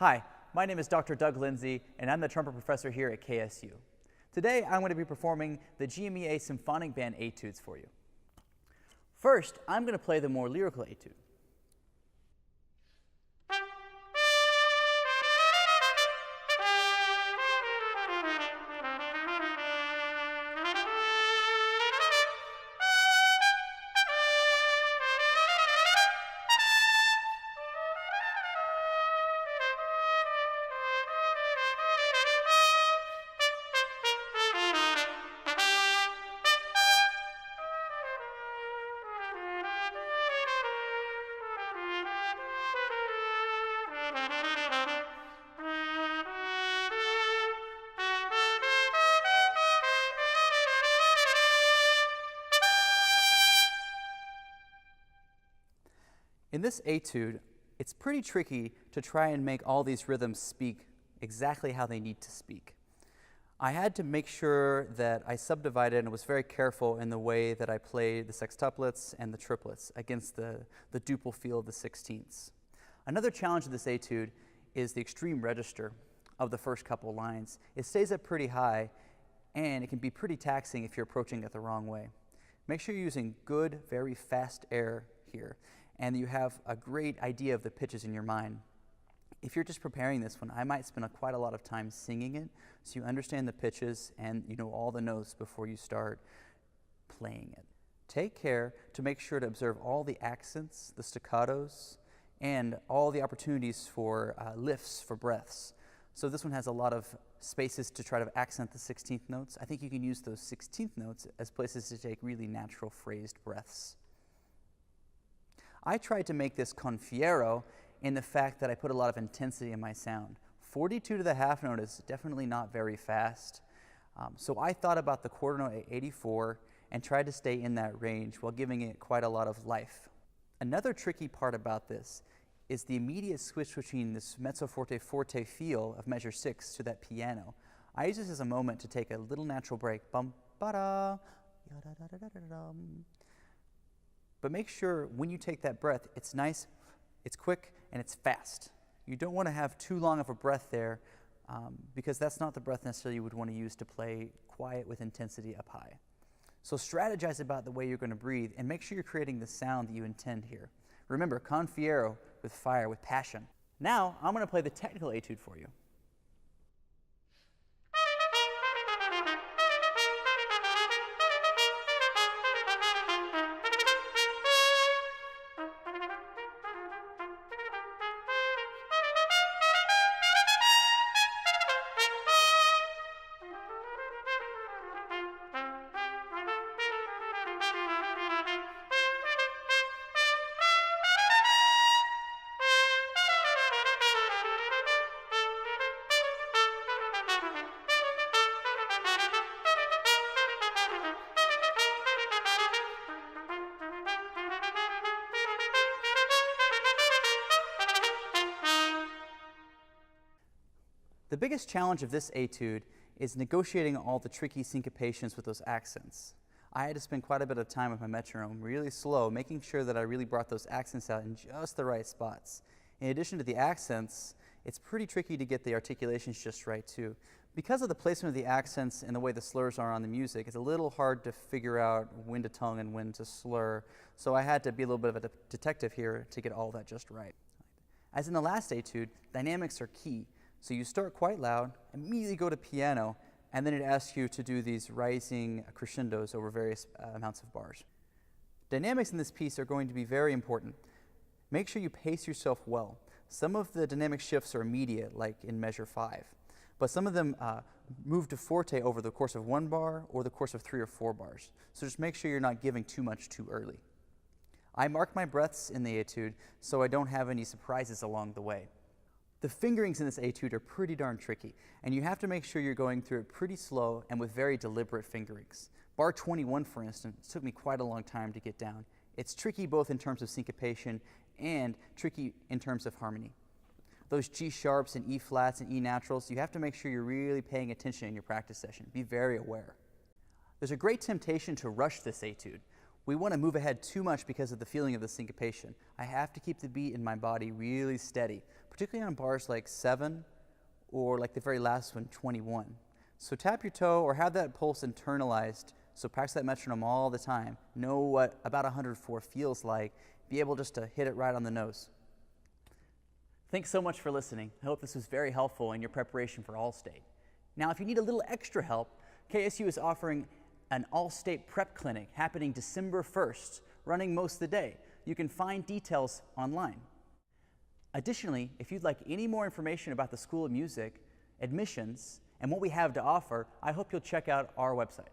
Hi, my name is Dr. Doug Lindsey, and I'm the trumpet professor here at KSU. Today, I'm going to be performing the GMEA Symphonic Band Études for you. First, I'm going to play the more lyrical Étude. In this Étude, it's pretty tricky to try and make all these rhythms speak exactly how they need to speak. I had to make sure that I subdivided and was very careful in the way that I played the sextuplets and the triplets against the duple feel of the sixteenths. Another challenge of this Étude is the extreme register of the first couple lines. It stays up pretty high, and it can be pretty taxing if you're approaching it the wrong way. Make sure you're using good, very fast air here, and you have a great idea of the pitches in your mind. If you're just preparing this one, I might spend quite a lot of time singing it so you understand the pitches and you know all the notes before you start playing it. Take care to make sure to observe all the accents, the staccatos, and all the opportunities for lifts, for breaths. So this one has a lot of spaces to try to accent the 16th notes. I think you can use those 16th notes as places to take really natural phrased breaths. I tried to make this con fiero in the fact that I put a lot of intensity in my sound. 42 to the half note is definitely not very fast. So I thought about the quarter note at 84 and tried to stay in that range while giving it quite a lot of life. Another tricky part about this is the immediate switch between this mezzo forte forte feel of measure 6 to that piano. I use this as a moment to take a little natural break. Bum, ba-da, ya-da-da-da-da-da-dum. But make sure when you take that breath, it's nice, it's quick, and it's fast. You don't want to have too long of a breath there because that's not the breath necessarily you would want to use to play quiet with intensity up high. So strategize about the way you're going to breathe and make sure you're creating the sound that you intend here. Remember, con fiero, with fire, with passion. Now, I'm going to play the technical Étude for you. The biggest challenge of this Étude is negotiating all the tricky syncopations with those accents. I had to spend quite a bit of time with my metronome, really slow, making sure that I really brought those accents out in just the right spots. In addition to the accents, it's pretty tricky to get the articulations just right too. Because of the placement of the accents and the way the slurs are on the music, it's a little hard to figure out when to tongue and when to slur, so I had to be a little bit of a detective here to get all that just right. As in the last Étude, dynamics are key. So you start quite loud, immediately go to piano, and then it asks you to do these rising crescendos over various amounts of bars. Dynamics in this piece are going to be very important. Make sure you pace yourself well. Some of the dynamic shifts are immediate, like in measure 5, but some of them move to forte over the course of 1 bar or the course of 3 or 4 bars. So just make sure you're not giving too much too early. I mark my breaths in the Étude so I don't have any surprises along the way. The fingerings in this Étude are pretty darn tricky, and you have to make sure you're going through it pretty slow and with very deliberate fingerings. Bar 21, for instance, took me quite a long time to get down. It's tricky both in terms of syncopation and tricky in terms of harmony. Those G sharps and E flats and E naturals, you have to make sure you're really paying attention in your practice session. Be very aware. There's a great temptation to rush this Étude. We want to move ahead too much because of the feeling of the syncopation. I have to keep the beat in my body really steady, particularly on bars like 7 or like the very last one, 21. So tap your toe or have that pulse internalized. So practice that metronome all the time. Know what about 104 feels like. Be able just to hit it right on the nose. Thanks so much for listening. I hope this was very helpful in your preparation for All-State. Now, if you need a little extra help, KSU is offering an All-State prep clinic happening December 1st, running most of the day. You can find details online. Additionally, if you'd like any more information about the School of Music, admissions, and what we have to offer, I hope you'll check out our website.